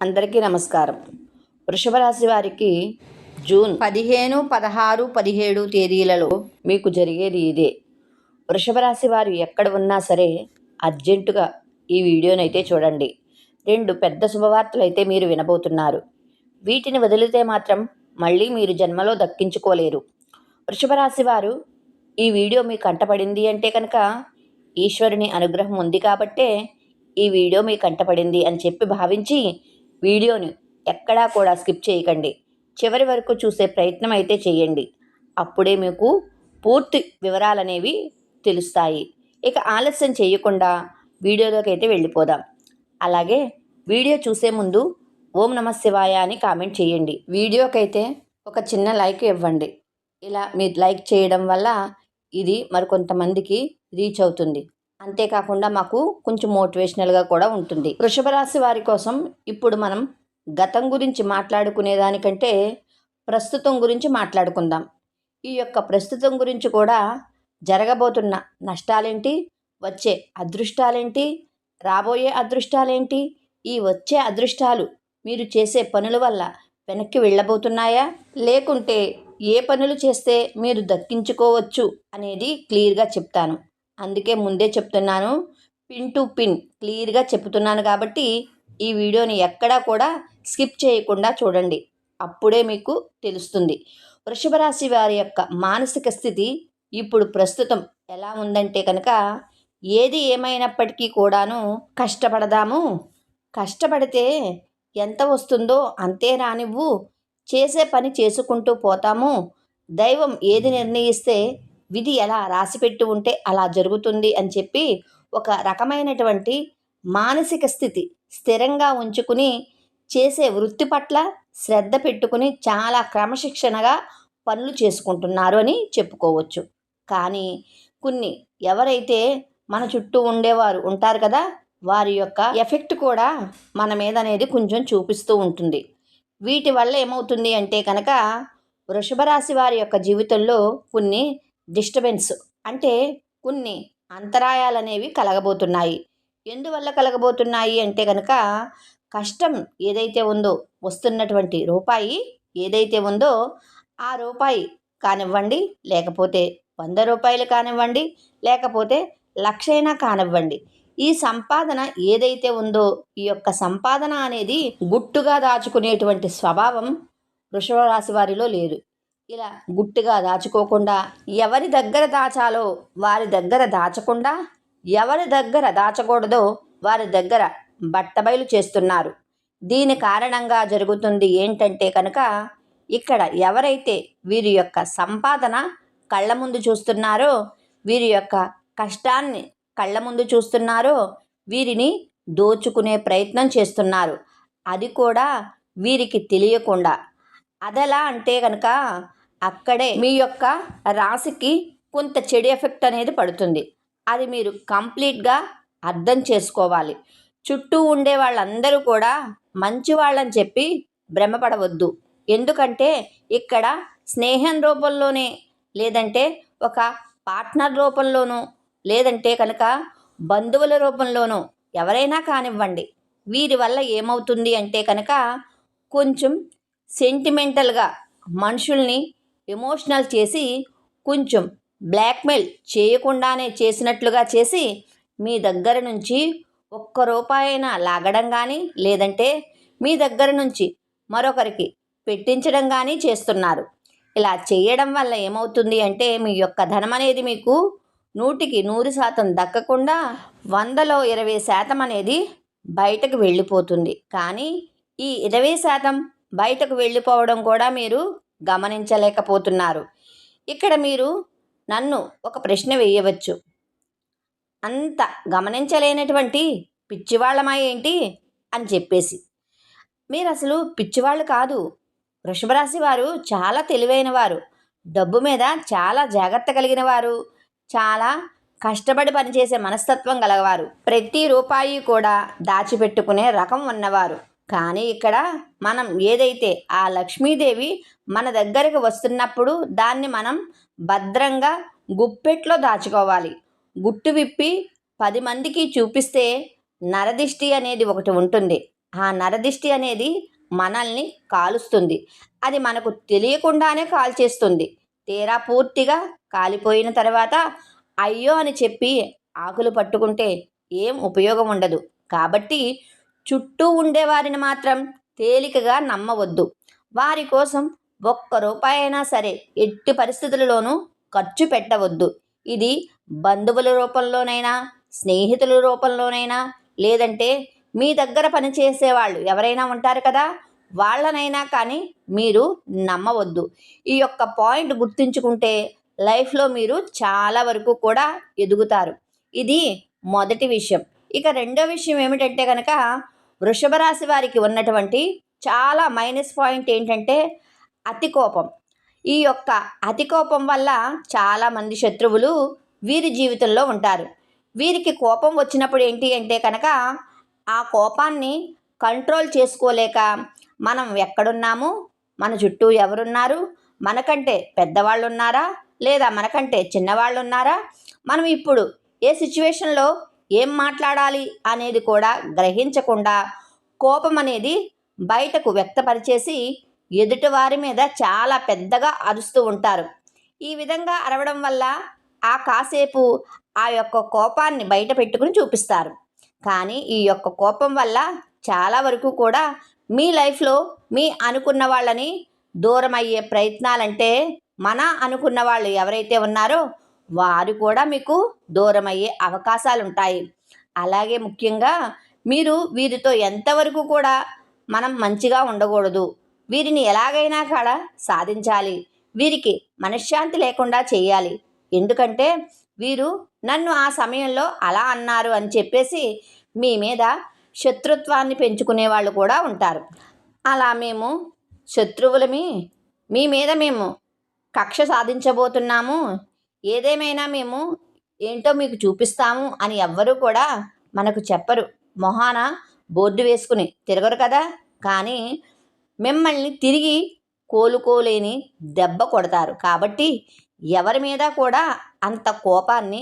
అందరికీ నమస్కారం. వృషభ రాశి వారికి జూన్ 15, 16, 17 తేదీలలో మీకు జరిగేది ఇదే. వృషభ రాశి వారు ఎక్కడ ఉన్నా సరే అర్జెంటుగా ఈ వీడియోనైతే చూడండి. 2 పెద్ద శుభవార్తలు అయితే మీరు వినబోతున్నారు. వీటిని వదిలితే మాత్రం మళ్ళీ మీరు జన్మలో దక్కించుకోలేరు. వృషభ రాశి వారు ఈ వీడియో మీ కంటపడింది అంటే కనుక ఈశ్వరుని అనుగ్రహం ఉంది కాబట్టే ఈ వీడియో మీ కంటపడింది అని చెప్పి భావించి వీడియోని ఎక్కడా కూడా స్కిప్ చేయకండి. చివరి వరకు చూసే ప్రయత్నం అయితే చేయండి. అప్పుడే మీకు పూర్తి వివరాలనేవి తెలుస్తాయి. ఇక ఆలస్యం చేయకుండా వీడియోలోకి అయితే వెళ్ళిపోదాం. అలాగే వీడియో చూసే ముందు ఓం నమః శివాయ అని కామెంట్ చేయండి. వీడియోకైతే ఒక చిన్న లైక్ ఇవ్వండి. ఇలా మీరు లైక్ చేయడం వల్ల ఇది మరికొంతమందికి రీచ్ అవుతుంది. అంతేకాకుండా మాకు కొంచెం మోటివేషనల్గా కూడా ఉంటుంది. వృషభ రాశి వారి కోసం ఇప్పుడు మనం గతం గురించి మాట్లాడుకునే దానికంటే ప్రస్తుతం గురించి మాట్లాడుకుందాం. ఈ యొక్క ప్రస్తుతం గురించి కూడా జరగబోతున్న నష్టాలేంటి, వచ్చే అదృష్టాలేంటి, రాబోయే అదృష్టాలేంటి, ఈ వచ్చే అదృష్టాలు మీరు చేసే పనుల వల్ల వెనక్కి వెళ్ళబోతున్నాయా, లేకుంటే ఏ పనులు చేస్తే మీరు దక్కించుకోవచ్చు అనేది క్లియర్గా చెప్తాను. అందుకే ముందే చెప్తున్నాను, పిన్ టు పిన్ క్లియర్గా చెప్తున్నాను కాబట్టి ఈ వీడియోని ఎక్కడా కూడా స్కిప్ చేయకుండా చూడండి. అప్పుడే మీకు తెలుస్తుంది వృషభ రాశి వారి యొక్క మానసిక స్థితి ఇప్పుడు ప్రస్తుతం ఎలా ఉందంటే కనుక, ఏది ఏమైనప్పటికీ కూడాను కష్టపడదాము, కష్టపడితే ఎంత వస్తుందో అంతే రానివ్వు, చేసే పని చేసుకుంటూ పోతాము, దైవం ఏది నిర్ణయిస్తే విధి ఎలా రాసిపెట్టి ఉంటే అలా జరుగుతుంది అని చెప్పి ఒక రకమైనటువంటి మానసిక స్థితి స్థిరంగా ఉంచుకుని చేసే వృత్తి పట్ల శ్రద్ధ పెట్టుకుని చాలా క్రమశిక్షణగా పనులు చేసుకుంటున్నారు అని చెప్పుకోవచ్చు. కానీ కొన్ని ఎవరైతే మన చుట్టూ ఉండేవారు ఉంటారు కదా, వారి యొక్క ఎఫెక్ట్ కూడా మన మీద అనేది కొంచెం చూపిస్తూ ఉంటుంది. వీటి వల్ల ఏమవుతుంది అంటే కనుక వృషభ రాశి వారి యొక్క జీవితంలో కొన్ని డిస్టర్బెన్స్ అంటే కొన్ని అంతరాయాలు అనేవి కలగబోతున్నాయి. ఎందువల్ల కలగబోతున్నాయి అంటే కనుక, కష్టం ఏదైతే ఉందో, వస్తున్నటువంటి రూపాయి ఏదైతే ఉందో ఆ రూపాయి కానివ్వండి, లేకపోతే 100 రూపాయలు కానివ్వండి, లేకపోతే 1,00,000 కానివ్వండి, ఈ సంపాదన ఏదైతే ఉందో ఈ యొక్క సంపాదన అనేది గుట్టుగా దాచుకునేటువంటి స్వభావం వృషభ రాశి వారిలో లేదు. ఇలా గుట్టుగా దాచుకోకుండా ఎవరి దగ్గర దాచాలో వారి దగ్గర దాచకుండా, ఎవరి దగ్గర దాచకూడదో వారి దగ్గర బట్టబయలు చేస్తున్నారు. దీని కారణంగా జరుగుతుంది ఏంటంటే కనుక, ఇక్కడ ఎవరైతే వీరి యొక్క సంపాదన కళ్ళ ముందు చూస్తున్నారో, వీరి యొక్క కష్టాన్ని కళ్ళ ముందు చూస్తున్నారో, వీరిని దోచుకునే ప్రయత్నం చేస్తున్నారు. అది కూడా వీరికి తెలియకుండా. అదెలా అంటే కనుక, అక్కడే మీ యొక్క రాశికి కొంత చెడు ఎఫెక్ట్ అనేది పడుతుంది. అది మీరు కంప్లీట్గా అర్థం చేసుకోవాలి. చుట్టూ ఉండే వాళ్ళందరూ కూడా మంచి వాళ్ళని చెప్పి భ్రమపడవద్దు. ఎందుకంటే ఇక్కడ స్నేహం రూపంలోనే, లేదంటే ఒక పార్ట్నర్ రూపంలోనూ, లేదంటే కనుక బంధువుల రూపంలోనూ ఎవరైనా కానివ్వండి, వీరి వల్ల ఏమవుతుంది అంటే కనుక కొంచెం సెంటిమెంటల్గా మనుషుల్ని ఎమోషనల్ చేసి, కొంచెం బ్లాక్మెయిల్ చేయకుండానే చేసినట్లుగా చేసి మీ దగ్గర నుంచి ఒక్క రూపాయైనా లాగడం కానీ, లేదంటే మీ దగ్గర నుంచి మరొకరికి పెట్టించడం కానీ చేస్తున్నారు. ఇలా చేయడం వల్ల ఏమవుతుంది అంటే, మీ యొక్క ధనం అనేది మీకు 100కి 100% దక్కకుండా 100లో 20% అనేది బయటకు వెళ్ళిపోతుంది. కానీ ఈ 20% బయటకు వెళ్ళిపోవడం కూడా మీరు గమనించలేకపోతున్నారు. ఇక్కడ మీరు నన్ను ఒక ప్రశ్న వేయవచ్చు, అంత గమనించలేనటువంటి పిచ్చివాళ్ళమా ఏంటి అని చెప్పేసి. మీరు అసలు పిచ్చివాళ్ళు కాదు. వృషభ రాశి వారు చాలా తెలివైన వారు, డబ్బు మీద చాలా జాగ్రత్త కలిగిన వారు, చాలా కష్టపడి పనిచేసే మనస్తత్వం గలవారు, ప్రతి రూపాయి కూడా దాచిపెట్టుకునే రకం ఉన్నవారు. కానీ ఇక్కడ మనం ఏదైతే ఆ లక్ష్మీదేవి మన దగ్గరికి వస్తున్నప్పుడు దాన్ని మనం భద్రంగా గుప్పెట్లో దాచుకోవాలి. గుట్టు విప్పి 10 మందికి చూపిస్తే నరదిష్టి అనేది ఒకటి ఉంటుంది. ఆ నరదిష్టి అనేది మనల్ని కాలుస్తుంది. అది మనకు తెలియకుండానే కాల్చేస్తుంది. తీరా పూర్తిగా కాలిపోయిన తర్వాత అయ్యో అని చెప్పి ఆకులు పట్టుకుంటే ఏం ఉపయోగం ఉండదు. కాబట్టి చుట్టూ ఉండేవారిని మాత్రం తేలికగా నమ్మవద్దు. వారి కోసం ఒక్క రూపాయైనా సరే ఎట్టి పరిస్థితులలోనూ ఖర్చు పెట్టవద్దు. ఇది బంధువుల రూపంలోనైనా, స్నేహితుల రూపంలోనైనా, లేదంటే మీ దగ్గర పనిచేసే వాళ్ళు ఎవరైనా ఉంటారు కదా, వాళ్ళనైనా కానీ మీరు నమ్మవద్దు. ఈ యొక్క పాయింట్ గుర్తుంచుకుంటే లైఫ్లో మీరు చాలా వరకు కూడా ఎదుగుతారు. ఇది మొదటి విషయం. ఇక రెండో విషయం ఏమిటంటే కనుక, వృషభ రాశి వారికి ఉన్నటువంటి చాలా మైనస్ పాయింట్ ఏంటంటే అతి కోపం. ఈ యొక్క అతి కోపం వల్ల చాలామంది శత్రువులు వీరి జీవితంలో ఉంటారు. వీరికి కోపం వచ్చినప్పుడు ఏంటి అంటే కనుక, ఆ కోపాన్ని కంట్రోల్ చేసుకోలేక మనం ఎక్కడున్నాము, మన చుట్టూ ఎవరున్నారు, మనకంటే పెద్దవాళ్ళు ఉన్నారా, లేదా మనకంటే చిన్నవాళ్ళు ఉన్నారా, మనం ఇప్పుడు ఏ సిచ్యువేషన్లో ఏం మాట్లాడాలి అనేది కూడా గ్రహించకుండా కోపం అనేది బయటకు వ్యక్తపరిచేసి ఎదుటివారి మీద చాలా పెద్దగా అరుస్తూ ఉంటారు. ఈ విధంగా అరవడం వల్ల ఆ కాసేపు ఆ యొక్క కోపాన్ని బయట పెట్టుకుని చూపిస్తారు. కానీ ఈ యొక్క కోపం వల్ల చాలా వరకు కూడా మీ లైఫ్లో మీ అనుకున్న వాళ్ళని దూరం అయ్యే ప్రయత్నాలంటే, మన అనుకున్న వాళ్ళు ఎవరైతే ఉన్నారో వారు కూడా మీకు దూరం అయ్యే అవకాశాలు ఉంటాయి. అలాగే ముఖ్యంగా మీరు వీరితో ఎంతవరకు కూడా మనం మంచిగా ఉండకూడదు, వీరిని ఎలాగైనా కూడా సాధించాలి, వీరికి మనశ్శాంతి లేకుండా చేయాలి. ఎందుకంటే వీరు నన్ను ఆ సమయంలో అలా అన్నారు అని చెప్పేసి మీ మీద శత్రుత్వాన్ని పెంచుకునే వాళ్ళు కూడా ఉంటారు. అలా మేము శత్రువులమి, మీ మీద మేము కక్ష సాధించబోతున్నాము, ఏదేమైనా మేము ఏంటో మీకు చూపిస్తాము అని ఎవ్వరూ కూడా మనకు చెప్పరు. మొహాన బోర్డు వేసుకుని తిరగరు కదా. కానీ మిమ్మల్ని తిరిగి కోలుకోలేని దెబ్బ కొడతారు. కాబట్టి ఎవరి మీద కూడా అంత కోపాన్ని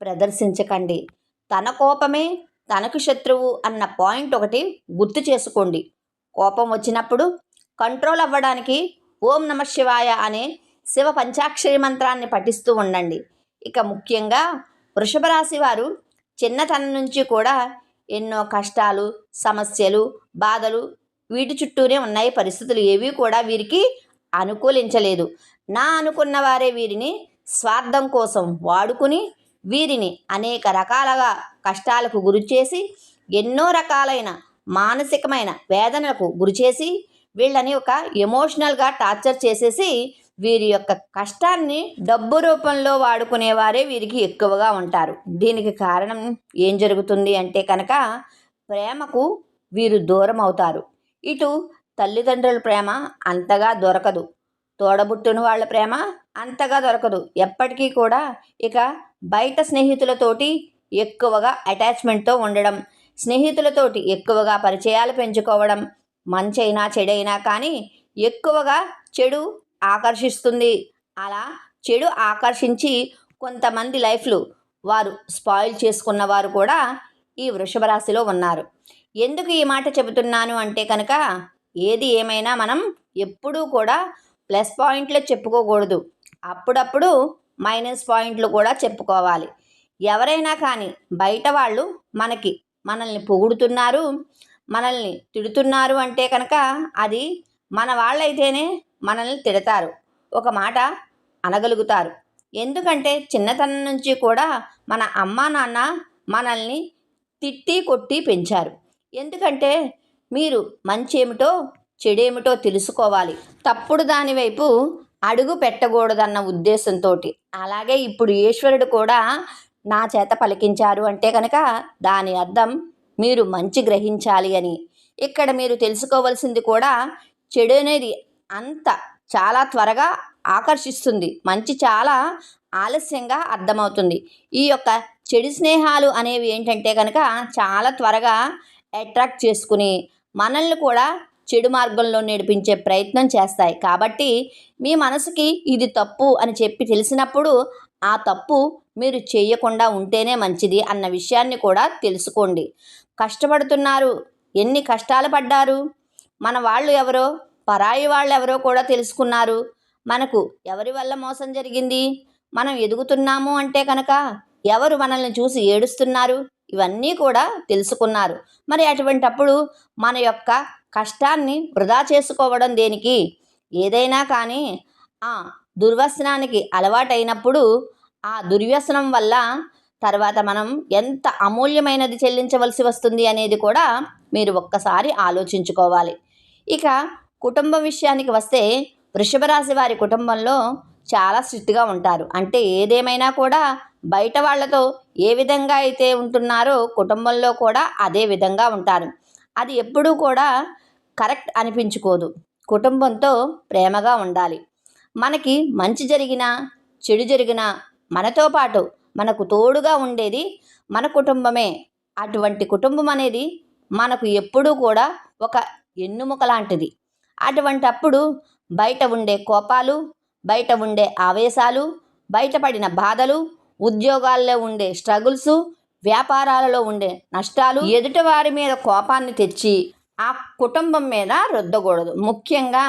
ప్రదర్శించకండి. తన కోపమే తనకు శత్రువు అన్న పాయింట్ ఒకటి గుర్తు చేసుకోండి. కోపం వచ్చినప్పుడు కంట్రోల్ అవ్వడానికి ఓం నమ శివాయ అనే శివ పంచాక్షరి మంత్రాన్ని పఠిస్తూ ఉండండి. ఇక ముఖ్యంగా వృషభ రాశి వారు చిన్నతనం నుంచి కూడా ఎన్నో కష్టాలు, సమస్యలు, బాధలు వీటి చుట్టూనే ఉన్నాయి. పరిస్థితులు ఏవి కూడా వీరికి అనుకూలించలేదు. నా అనుకున్న వారే వీరిని స్వార్థం కోసం వాడుకుని వీరిని అనేక రకాలుగా కష్టాలకు గురిచేసి, ఎన్నో రకాలైన మానసికమైన వేదనలకు గురిచేసి, వీళ్ళని ఒక ఎమోషనల్గా టార్చర్ చేసేసి వీరి యొక్క కష్టాన్ని డబ్బు రూపంలో వాడుకునేవారే వీరికి ఎక్కువగా ఉంటారు. దీనికి కారణం ఏం జరుగుతుంది అంటే కనుక, ప్రేమకు వీరు దూరం అవుతారు. ఇటు తల్లిదండ్రుల ప్రేమ అంతగా దొరకదు, తోడబుట్టిన వాళ్ళ ప్రేమ అంతగా దొరకదు. ఎప్పటికీ కూడా ఇక బయట స్నేహితులతోటి ఎక్కువగా అటాచ్మెంట్తో ఉండడం, స్నేహితులతోటి ఎక్కువగా పరిచయాలు పెంచుకోవడం, మంచైనా చెడైనా కానీ ఎక్కువగా చెడు ఆకర్షిస్తుంది. అలా చెడు ఆకర్షించి కొంతమంది లైఫ్లు వారు స్పాయిల్ చేసుకున్న వారు కూడా ఈ వృషభ రాశిలో ఉన్నారు. ఎందుకు ఈ మాట చెబుతున్నాను అంటే కనుక, ఏది ఏమైనా మనం ఎప్పుడూ కూడా ప్లస్ పాయింట్లు చెప్పుకోకూడదు, అప్పుడప్పుడు మైనస్ పాయింట్లు కూడా చెప్పుకోవాలి. ఎవరైనా కానీ బయట వాళ్ళు మనల్ని పొగుడుతున్నారు, మనల్ని తిడుతున్నారు అంటే కనుక అది మన వాళ్ళైతేనే మనల్ని తిడతారు, ఒక మాట అనగలుగుతారు. ఎందుకంటే చిన్నతనం నుంచి కూడా మన అమ్మా నాన్న మనల్ని తిట్టి కొట్టి పెంచారు. ఎందుకంటే మీరు మంచి ఏమిటో చెడేమిటో తెలుసుకోవాలి, తప్పుడు దాని వైపు అడుగు పెట్టకూడదన్న ఉద్దేశంతో. అలాగే ఇప్పుడు ఈశ్వరుడు కూడా నా చేత పలికించారు అంటే కనుక దాని అర్థం మీరు మంచి గ్రహించాలి అని. ఇక్కడ మీరు తెలుసుకోవాల్సింది కూడా, చెడు అనేది అంత చాలా త్వరగా ఆకర్షిస్తుంది, మంచి చాలా ఆలస్యంగా అర్థమవుతుంది. ఈ యొక్క చెడు స్నేహాలు అనేవి ఏంటంటే కనుక చాలా త్వరగా అట్రాక్ట్ చేసుకుని మనల్ని కూడా చెడు మార్గంలో నడిపించే ప్రయత్నం చేస్తాయి. కాబట్టి మీ మనసుకి ఇది తప్పు అని చెప్పి తెలిసినప్పుడు ఆ తప్పు మీరు చేయకుండా ఉంటేనే మంచిది అన్న విషయాన్ని కూడా తెలుసుకోండి. కష్టపడుతున్నారు, ఎన్ని కష్టాలు పడ్డారు. మన వాళ్ళు ఎవరో, పరాయి వాళ్ళు ఎవరో కూడా తెలుసుకున్నారు. మనకు ఎవరి వల్ల మోసం జరిగింది, మనం ఎదుగుతున్నాము అంటే కనుక ఎవరు మనల్ని చూసి ఏడుస్తున్నారు, ఇవన్నీ కూడా తెలుసుకున్నారు. మరి అటువంటప్పుడు మన యొక్క కష్టాన్ని వృధా చేసుకోవడం దేనికి? ఏదైనా కానీ ఆ దుర్వ్యసనానికి అలవాటైనప్పుడు ఆ దుర్వ్యసనం వల్ల తర్వాత మనం ఎంత అమూల్యమైనది చెల్లించవలసి వస్తుంది అనేది కూడా మీరు ఒక్కసారి ఆలోచించుకోవాలి. ఇక కుటుంబం విషయానికి వస్తే వృషభ రాశి వారి కుటుంబంలో చాలా స్ట్రిక్ట్గా ఉంటారు. అంటే ఏదేమైనా కూడా బయట వాళ్ళతో ఏ విధంగా అయితే ఉంటున్నారో కుటుంబంలో కూడా అదే విధంగా ఉంటారు. అది ఎప్పుడూ కూడా కరెక్ట్ అనిపించుకోదు. కుటుంబంతో ప్రేమగా ఉండాలి. మనకి మంచి జరిగినా చెడు జరిగినా మనతో పాటు మనకు తోడుగా ఉండేది మన కుటుంబమే. అటువంటి కుటుంబం అనేది మనకు ఎప్పుడూ కూడా ఒక ఎన్నుముక లాంటిది. అటువంటప్పుడు బయట ఉండే కోపాలు, బయట ఉండే ఆవేశాలు, బయటపడిన బాధలు, ఉద్యోగాల్లో ఉండే స్ట్రగుల్స్, వ్యాపారాలలో ఉండే నష్టాలు ఎదుటివారి మీద కోపాన్ని తెచ్చి ఆ కుటుంబం మీద రుద్దకూడదు. ముఖ్యంగా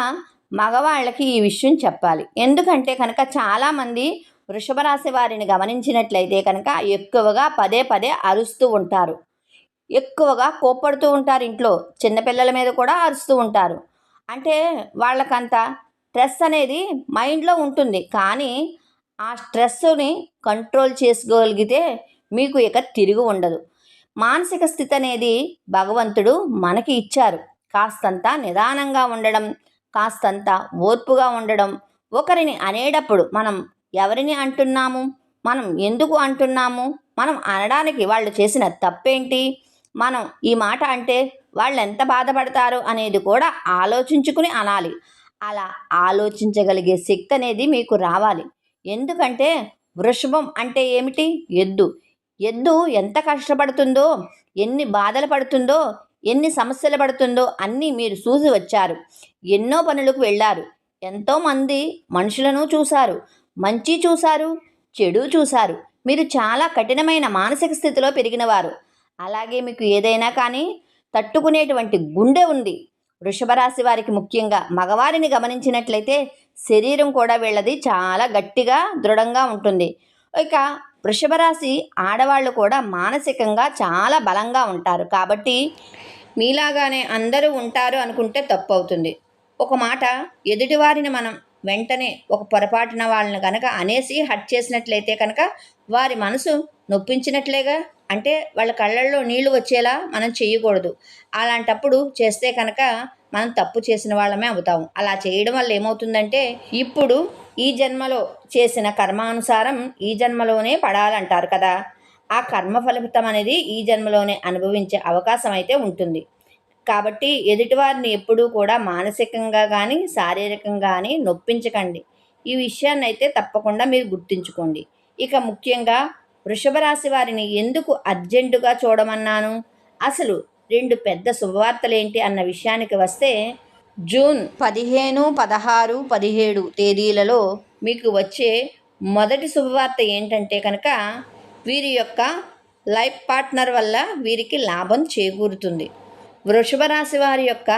మగవాళ్ళకి ఈ విషయం చెప్పాలి. ఎందుకంటే కనుక చాలామంది వృషభ రాశి వారిని గమనించినట్లయితే కనుక ఎక్కువగా పదే పదే అరుస్తూ ఉంటారు, ఎక్కువగా కోప్పడుతూ ఉంటారు. ఇంట్లో చిన్నపిల్లల మీద కూడా అరుస్తూ ఉంటారు. అంటే వాళ్ళకంత స్ట్రెస్ అనేది మైండ్లో ఉంటుంది. కానీ ఆ స్ట్రెస్ని కంట్రోల్ చేసుకోగలిగితే మీకు ఇక తిరిగి ఉండదు. మానసిక స్థితి అనేది భగవంతుడు మనకి ఇచ్చారు. కాస్తంత నిదానంగా ఉండడం, కాస్తంత ఓర్పుగా ఉండడం. ఒకరిని అనేటప్పుడు మనం ఎవరిని అంటున్నాము, మనం ఎందుకు అంటున్నాము, మనం అనడానికి వాళ్ళు చేసిన తప్పేంటి, మనం ఈ మాట అంటే వాళ్ళు ఎంత బాధపడతారు అనేది కూడా ఆలోచించుకుని అనాలి. అలా ఆలోచించగలిగే శక్తి అనేది మీకు రావాలి. ఎందుకంటే వృషభం అంటే ఏమిటి? ఎద్దు. ఎద్దు ఎంత కష్టపడుతుందో, ఎన్ని బాధలు పడుతుందో, ఎన్ని సమస్యలు పడుతుందో అన్నీ మీరు చూసి వచ్చారు. ఎన్నో పనులకు వెళ్ళారు. ఎంతోమంది మనుషులను చూశారు. మంచి చూశారు, చెడు చూశారు. మీరు చాలా కఠినమైన మానసిక స్థితిలో పెరిగినవారు. అలాగే మీకు ఏదైనా కానీ తట్టుకునేటువంటి గుండె ఉంది. వృషభ రాశి వారికి ముఖ్యంగా మగవారిని గమనించినట్లయితే శరీరం కూడా వీళ్ళది చాలా గట్టిగా దృఢంగా ఉంటుంది. ఇక వృషభ రాశి ఆడవాళ్ళు కూడా మానసికంగా చాలా బలంగా ఉంటారు. కాబట్టి మీలాగానే అందరూ ఉంటారు అనుకుంటే తప్పు అవుతుంది. ఒక మాట ఎదుటివారిని మనం వెంటనే ఒక పొరపాటున వాళ్ళని కనుక అనేసి హట్ చేసినట్లయితే కనుక వారి మనసు నొప్పించినట్లేగా. అంటే వాళ్ళ కళ్ళల్లో నీళ్లు వచ్చేలా మనం చేయకూడదు. అలాంటప్పుడు చేస్తే కనుక మనం తప్పు చేసిన వాళ్ళమే అవుతాము. అలా చేయడం వల్ల ఏమవుతుందంటే ఇప్పుడు ఈ జన్మలో చేసిన కర్మానుసారం ఈ జన్మలోనే పడాలంటారు కదా. ఆ కర్మ ఫలితం అనేది ఈ జన్మలోనే అనుభవించే అవకాశం అయితే ఉంటుంది. కాబట్టి ఎదుటివారిని ఎప్పుడూ కూడా మానసికంగా కానీ శారీరకంగా కానీ నొప్పించకండి. ఈ విషయాన్ని అయితే తప్పకుండా మీరు గుర్తుంచుకోండి. ఇక ముఖ్యంగా వృషభ రాశి వారిని ఎందుకు అర్జెంటుగా చూడమన్నాను, అసలు 2 పెద్ద శుభవార్తలేంటి అన్న విషయానికి వస్తే జూన్ 15, 16, 17 తేదీలలో మీకు వచ్చే మొదటి శుభవార్త ఏంటంటే కనుక వీరి యొక్క లైఫ్ పార్ట్నర్ వల్ల వీరికి లాభం చేకూరుతుంది. వృషభ రాశి వారి యొక్క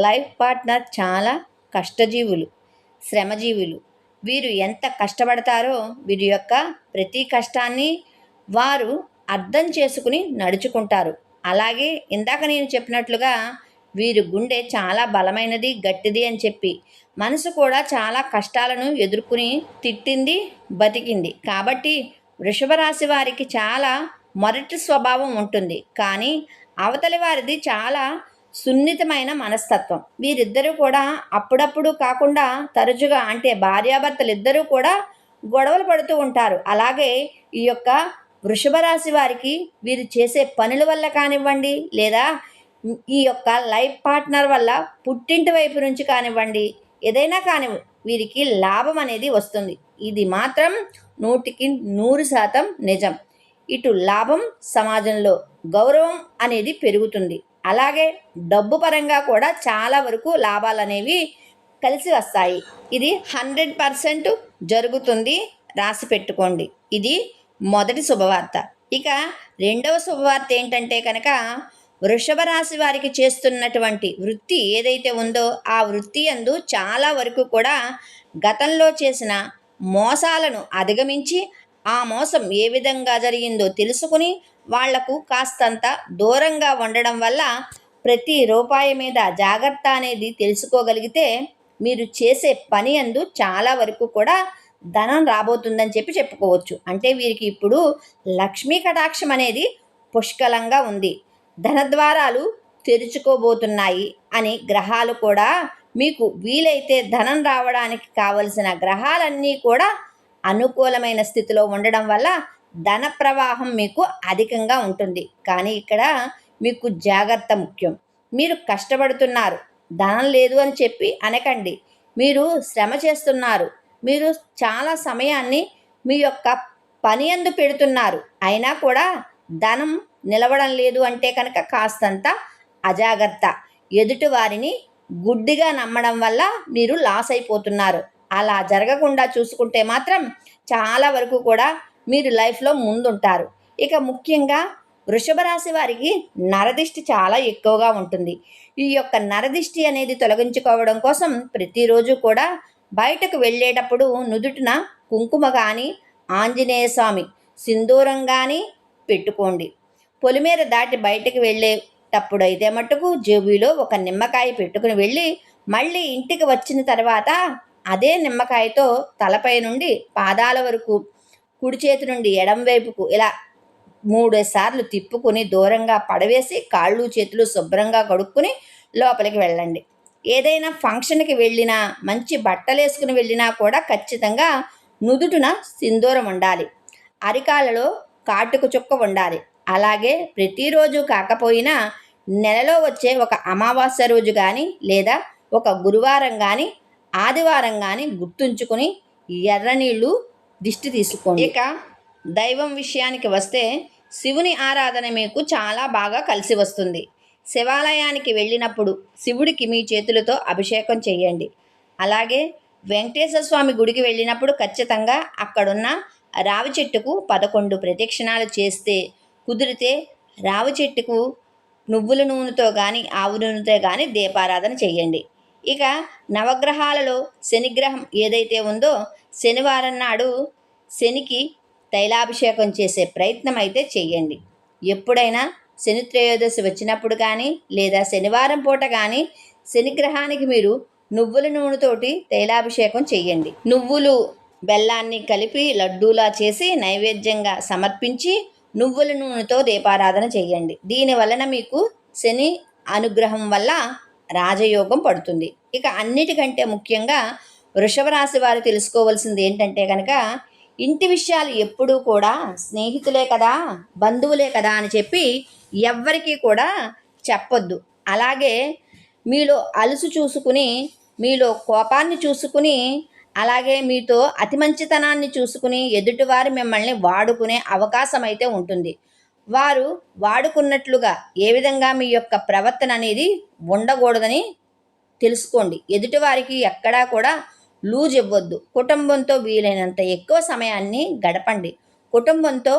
లైఫ్ పార్ట్నర్ చాలా కష్టజీవులు, శ్రమజీవులు. వీరు ఎంత కష్టపడతారో వీరి యొక్క ప్రతి కష్టాన్ని వారు అర్థం చేసుకుని నడుచుకుంటారు. అలాగే ఇందాక నేను చెప్పినట్లుగా వీరి గుండె చాలా బలమైనది, గట్టిది అని చెప్పి మనసు కూడా చాలా కష్టాలను ఎదుర్కొని తిట్టింది, బతికింది. కాబట్టి వృషభ రాశి వారికి చాలా మొరటి స్వభావం ఉంటుంది. కానీ అవతలి వారిది చాలా సున్నితమైన మనస్తత్వం. వీరిద్దరూ కూడా అప్పుడప్పుడు కాకుండా తరచుగా అంటే భార్యాభర్తలు ఇద్దరూ కూడా గొడవలు పడుతూ ఉంటారు. అలాగే ఈ యొక్క వృషభ రాశి వారికి వీరు చేసే పనుల వల్ల కానివ్వండి, లేదా ఈ యొక్క లైఫ్ పార్ట్నర్ వల్ల పుట్టింటి వైపు నుంచి కానివ్వండి, ఏదైనా కానీ వీరికి లాభం అనేది వస్తుంది. ఇది మాత్రం 100కి 100% నిజం. ఇటు లాభం, సమాజంలో గౌరవం అనేది పెరుగుతుంది. అలాగే డబ్బు పరంగా కూడా చాలా వరకు లాభాలు అనేవి కలిసి వస్తాయి. ఇది 100% జరుగుతుంది. రాసి పెట్టుకోండి. ఇది మొదటి శుభవార్త. ఇక రెండవ శుభవార్త ఏంటంటే కనుక వృషభ రాశి వారికి చేస్తున్నటువంటి వృత్తి ఏదైతే ఉందో ఆ వృత్తి యందు చాలా వరకు కూడా గతంలో చేసిన మోసాలను అధిగమించి ఆ మోసం ఏ విధంగా జరిగిందో తెలుసుకుని వాళ్లకు కాస్తంత దూరంగా ఉండడం వల్ల ప్రతి రూపాయి మీద జాగ్రత్త అనేది తెలుసుకోగలిగితే మీరు చేసే పని యందు చాలా వరకు కూడా ధనం రాబోతుందని చెప్పుకోవచ్చు. అంటే వీరికి ఇప్పుడు లక్ష్మీ కటాక్షం అనేది పుష్కలంగా ఉంది, ధనద్వారాలు తెరుచుకోబోతున్నాయి అని గ్రహాలు కూడా మీకు వీలైతే ధనం రావడానికి కావలసిన గ్రహాలన్నీ కూడా అనుకూలమైన స్థితిలో ఉండడం వల్ల ధన ప్రవాహం మీకు అధికంగా ఉంటుంది. కానీ ఇక్కడ మీకు జాగ్రత్త ముఖ్యం. మీరు కష్టపడుతున్నారు, ధనం లేదు అని చెప్పి అనకండి. మీరు శ్రమ చేస్తున్నారు, మీరు చాలా సమయాన్ని మీ యొక్క పని యందు పెడుతున్నారు, అయినా కూడా ధనం నిలవడం లేదు అంటే కనుక కాస్తంత అజాగ్రత్త. ఎదుటి వారిని గుడ్డిగా నమ్మడం వల్ల మీరు లాస్ అయిపోతున్నారు. అలా జరగకుండా చూసుకుంటే మాత్రం చాలా వరకు కూడా మీరు లైఫ్లో ముందుంటారు. ఇక ముఖ్యంగా వృషభ రాశి వారికి నరదిష్టి చాలా ఎక్కువగా ఉంటుంది. ఈ యొక్క నరదిష్టి అనేది తొలగించుకోవడం కోసం ప్రతిరోజు కూడా బయటకు వెళ్ళేటప్పుడు నుదుటిన కుంకుమ కానీ ఆంజనేయ స్వామి సింధూరం కానీ పెట్టుకోండి. పొలిమేర దాటి బయటకు వెళ్ళేటప్పుడు అయితే మట్టుకు జేబులో ఒక నిమ్మకాయ పెట్టుకుని వెళ్ళి మళ్ళీ ఇంటికి వచ్చిన తర్వాత అదే నిమ్మకాయతో తలపై నుండి పాదాల వరకు కుడి చేతి నుండి ఎడం వైపుకు ఇలా 3 సార్లు తిప్పుకుని దూరంగా పడవేసి కాళ్ళు చేతులు శుభ్రంగా కడుక్కుని లోపలికి వెళ్ళండి. ఏదైనా ఫంక్షన్కి వెళ్ళినా మంచి బట్టలు వేసుకుని వెళ్ళినా కూడా ఖచ్చితంగా నుదుటిన సింధూరం ఉండాలి, అరికాలలో కాటుక చుక్క ఉండాలి. అలాగే ప్రతిరోజు కాకపోయినా నెలలో వచ్చే ఒక అమావాస్య రోజు కానీ లేదా ఒక గురువారం కానీ ఆదివారం కానీ గుర్తుంచుకుని ఎర్ర నీళ్ళు దిష్టి తీసుకోండి. ఇక దైవం విషయానికి వస్తే శివుని ఆరాధన మీకు చాలా బాగా కలిసి వస్తుంది. శివాలయానికి వెళ్ళినప్పుడు శివుడికి మీ చేతులతో అభిషేకం చేయండి. అలాగే వెంకటేశ్వర స్వామి గుడికి వెళ్ళినప్పుడు ఖచ్చితంగా అక్కడున్న రావి చెట్టుకు 11 ప్రదక్షిణాలు చేస్తే, కుదిరితే రావి చెట్టుకు నువ్వుల నూనెతో కానీ ఆవు నూనెతో కానీ దీపారాధన చేయండి. ఇక నవగ్రహాలలో శనిగ్రహం ఏదైతే ఉందో శనివారం నాడు శనికి తైలాభిషేకం చేసే ప్రయత్నం అయితే చేయండి. ఎప్పుడైనా శని త్రయోదశి వచ్చినప్పుడు కానీ లేదా శనివారం పూట కానీ శనిగ్రహానికి మీరు నువ్వుల నూనెతోటి తైలాభిషేకం చేయండి. నువ్వులు బెల్లాన్ని కలిపి లడ్డూలా చేసి నైవేద్యంగా సమర్పించి నువ్వుల నూనెతో దీపారాధన చేయండి. దీని వలన మీకు శని అనుగ్రహం వల్ల రాజయోగం పడుతుంది. ఇక అన్నిటికంటే ముఖ్యంగా వృషభ రాశి వారు తెలుసుకోవాల్సింది ఏంటంటే కనుక ఇంటి విషయాలు ఎప్పుడూ కూడా స్నేహితులే కదా, బంధువులే కదా అని చెప్పి ఎవ్వరికీ కూడా చెప్పొద్దు. అలాగే మీలో అలుసు చూసుకుని, మీలో కోపాన్ని చూసుకుని, అలాగే మీతో అతి మంచితనాన్ని చూసుకుని ఎదుటివారు మిమ్మల్ని వాడుకునే అవకాశం అయితే ఉంటుంది. వారు వాడుకున్నట్లుగా ఏ విధంగా మీ యొక్క ప్రవర్తన అనేది ఉండకూడదని తెలుసుకోండి. ఎదుటివారికి ఎక్కడా కూడా లూజ్ ఇవ్వద్దు. కుటుంబంతో వీలైనంత ఎక్కువ సమయాన్ని గడపండి. కుటుంబంతో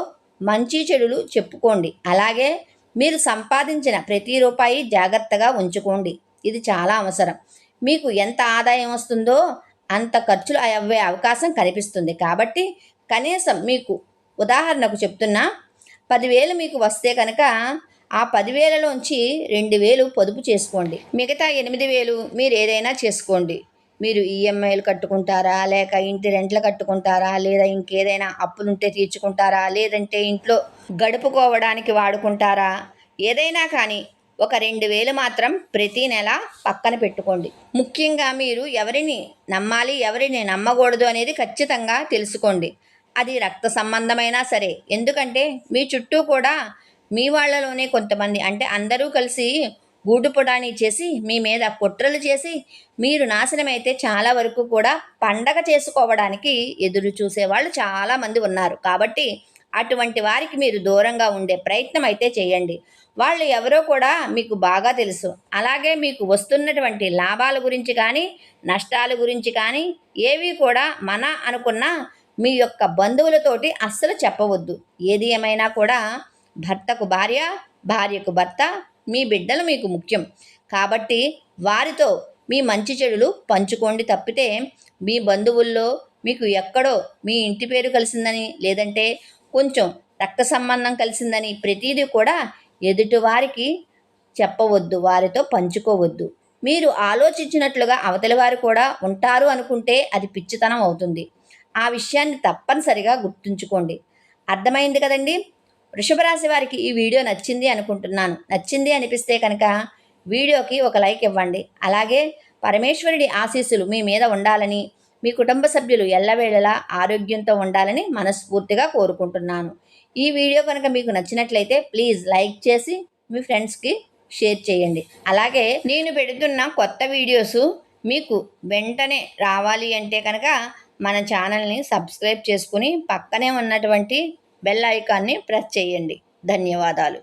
మంచి చెడులు చెప్పుకోండి. అలాగే మీరు సంపాదించిన ప్రతి రూపాయి జాగ్రత్తగా ఉంచుకోండి. ఇది చాలా అవసరం. మీకు ఎంత ఆదాయం వస్తుందో అంత ఖర్చులు అయ్యే అవకాశం కనిపిస్తుంది. కాబట్టి కనీసం మీకు ఉదాహరణకు చెప్తున్నా, 10,000 మీకు వస్తే కనుక ఆ 10,000లోంచి 2,000 పొదుపు చేసుకోండి. మిగతా 8,000 మీరు ఏదైనా చేసుకోండి. మీరు ఈఎంఐలు కట్టుకుంటారా, లేక ఇంటి రెంట్లు కట్టుకుంటారా, లేదా ఇంకేదైనా అప్పులుంటే తీర్చుకుంటారా, లేదంటే ఇంట్లో గడుపుకోవడానికి వాడుకుంటారా, ఏదైనా కానీ ఒక 2,000 మాత్రం ప్రతి నెల పక్కన పెట్టుకోండి. ముఖ్యంగా మీరు ఎవరిని నమ్మాలి, ఎవరిని నమ్మకూడదు అనేది ఖచ్చితంగా తెలుసుకోండి. అది రక్త సంబంధమైనా సరే. ఎందుకంటే మీ చుట్టూ కూడా మీ వాళ్ళలోనే కొంతమంది, అంటే అందరూ కలిసి గూడుపుడాని చేసి మీ మీద కుట్రలు చేసి మీరు నాశనమైతే చాలా వరకు కూడా పండగ చేసుకోవడానికి ఎదురు చూసేవాళ్ళు చాలామంది ఉన్నారు. కాబట్టి అటువంటి వారికి మీరు దూరంగా ఉండే ప్రయత్నం అయితే చేయండి. వాళ్ళు ఎవరో కూడా మీకు బాగా తెలుసు. అలాగే మీకు వస్తున్నటువంటి లాభాల గురించి కానీ నష్టాల గురించి కానీ ఏవి కూడా మన అనుకున్న మీ యొక్క బంధువులతోటి అస్సలు చెప్పవద్దు. ఏది ఏమైనా కూడా భర్తకు భార్య, భార్యకు భర్త, మీ బిడ్డలు మీకు ముఖ్యం కాబట్టి వారితో మీ మంచి చెడులు పంచుకోండి తప్పితే మీ బంధువుల్లో మీకు ఎక్కడో మీ ఇంటి పేరు కలిసిందని లేదంటే కొంచెం రక్త సంబంధం కలిసిందని ప్రతిదీ కూడా ఎదుటివారికి చెప్పవద్దు, వారితో పంచుకోవద్దు. మీరు ఆలోచించినట్లుగా అవతలి వారు కూడా ఉంటారు అనుకుంటే అది పిచ్చితనం అవుతుంది. ఆ విషయాన్ని తప్పనిసరిగా గుర్తుంచుకోండి. అర్థమైంది కదండి. వృషభ రాశి వారికి ఈ వీడియో నచ్చింది అనుకుంటున్నాను. నచ్చింది అనిపిస్తే కనుక వీడియోకి ఒక లైక్ ఇవ్వండి. అలాగే పరమేశ్వరుడి ఆశీస్సులు మీ మీద ఉండాలని, మీ కుటుంబ సభ్యులు ఎల్లవేళలా ఆరోగ్యంతో ఉండాలని మనస్ఫూర్తిగా కోరుకుంటున్నాను. ఈ వీడియో కనుక మీకు నచ్చినట్లయితే ప్లీజ్ లైక్ చేసి మీ ఫ్రెండ్స్కి షేర్ చేయండి. అలాగే నేను పెడుతున్న కొత్త వీడియోస్ మీకు వెంటనే రావాలి అంటే కనుక మన ఛానల్ని సబ్స్క్రైబ్ చేసుకుని పక్కనే ఉన్నటువంటి బెల్ ఐకాన్ని ప్రెస్ చేయండి. ధన్యవాదాలు.